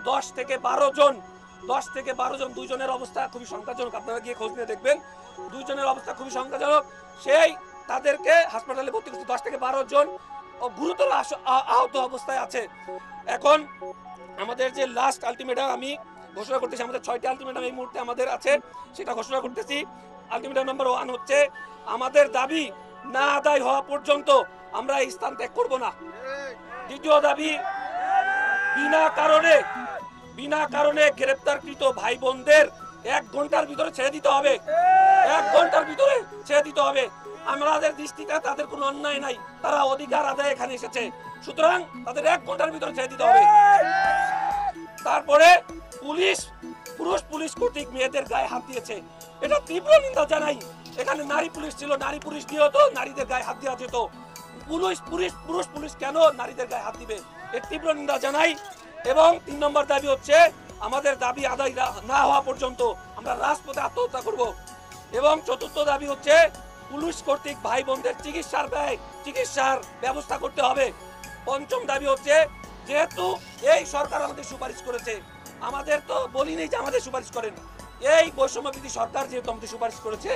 10 থেকে 12 জন, দুইজনের অবস্থা খুবই সংকটজনক। আপনারা গিয়ে খোঁজ নিয়ে দেখবেন, দুইজনের অবস্থা খুবই সংকটজনক। সেই তাদেরকে হাসপাতালে ভর্তি করছে। 10 থেকে 12 জন গুরুতর আহত অবস্থায় আছে। এখন আমাদের যে লাস্ট আলটিমেটাম আমি ঘোষণা করতেছি, আমাদের 6টি আলটিমেটাম এই মুহূর্তে আমাদের আছে, সেটা ঘোষণা করতেছি। আলটিমেটাম নাম্বার 1 হচ্ছে, আমাদের দাবি না আদায় হওয়া পর্যন্ত আমরা এই স্থান ত্যাগ করব না। দ্বিতীয় দাবি, বিনা কারণে গ্রেপ্তারকৃত ভাই বোনদের 1 ঘন্টার ভিতরে ছেড়ে দিতে হবে। 1 ঘন্টার ভিতরে ছেড়ে দিতে হবে। আমাদের দৃষ্টিতে তাদের কোনো অন্যায় নাই, তারা অধিকার আদায় এখানে এসেছে, সুতরাং তাদের 1 ঘন্টার ভিতরে ছেড়ে দিতে হবে। তারপরে পুরুষ পুলিশ কর্তৃক মেয়েদের গায়ে হাত দিয়েছে, এটা তীব্র নিন্দা জানাই। এখানে নারী পুলিশ ছিল, নারী পুলিশ দিয়েও তো নারীদের গায়ে হাত দেওয়া যেত। পুরুষ পুলিশ কেন নারীদের গায়ে হাত দিবে, এর তীব্র নিন্দা জানাই। এবং 3 নম্বর দাবি হচ্ছে, আমাদের দাবি আদায় না হওয়া পর্যন্ত আমরা রাজপথে আত্মহত্যা করব। এবং 4র্থ দাবি হচ্ছে, পুলিশ কর্তৃক ভাই বোনদের চিকিৎসার ব্যবস্থা করতে হবে। 5ম দাবি হচ্ছে, যেহেতু এই সরকার আমাদের সুপারিশ করেছে, আমাদের তো বলিনি যে আমাদের সুপারিশ করেন, এই বৈষম্যবিরোধী সরকার যেহেতু আমাদের সুপারিশ করেছে,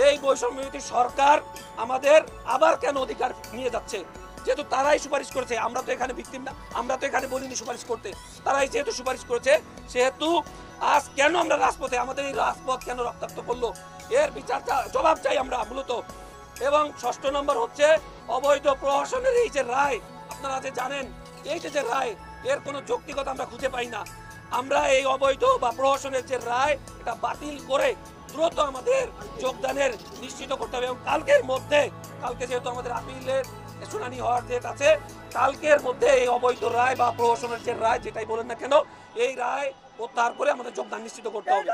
এই বৈষম্যবিরোধী সরকার আমাদের আবার কেন অধিকার নিয়ে যাচ্ছে? যেহেতু তারাই সুপারিশ করেছে, আমরা তো এখানে ভিকটিম না, আমরা তো এখানে বলিনি সুপারিশ করতে, তারাই যেহেতু সুপারিশ করেছে, সেহেতু আজ কেন আমরা রাজপথে, আমাদের এই রাজপথ কেন রক্তাক্ত করলো, এর জবাব চাই আমরা মূলত। এবং 6ষ্ঠ নম্বর হচ্ছে, অবৈধ প্রহসনের এই যে রায়, আপনারা যে জানেন, এই যে রায়, এর কোনো যৌক্তিকতা আমরা খুঁজে পাই না। আমরা এই অবৈধ বা প্রহসনের যে রায়, এটা বাতিল করে দ্রুত আমাদের যোগদানের নিশ্চিত করতে হবে। এবং কালকে যেহেতু আমাদের আপিলের শুনানি হওয়ার ডেট আছে, কালকের মধ্যে এই অবৈধ রায় বা প্রহসনের যে রায়, যেটাই বলেন না কেন, এই রায় প্রত্যাহার করে আমাদের যোগদান নিশ্চিত করতে হবে।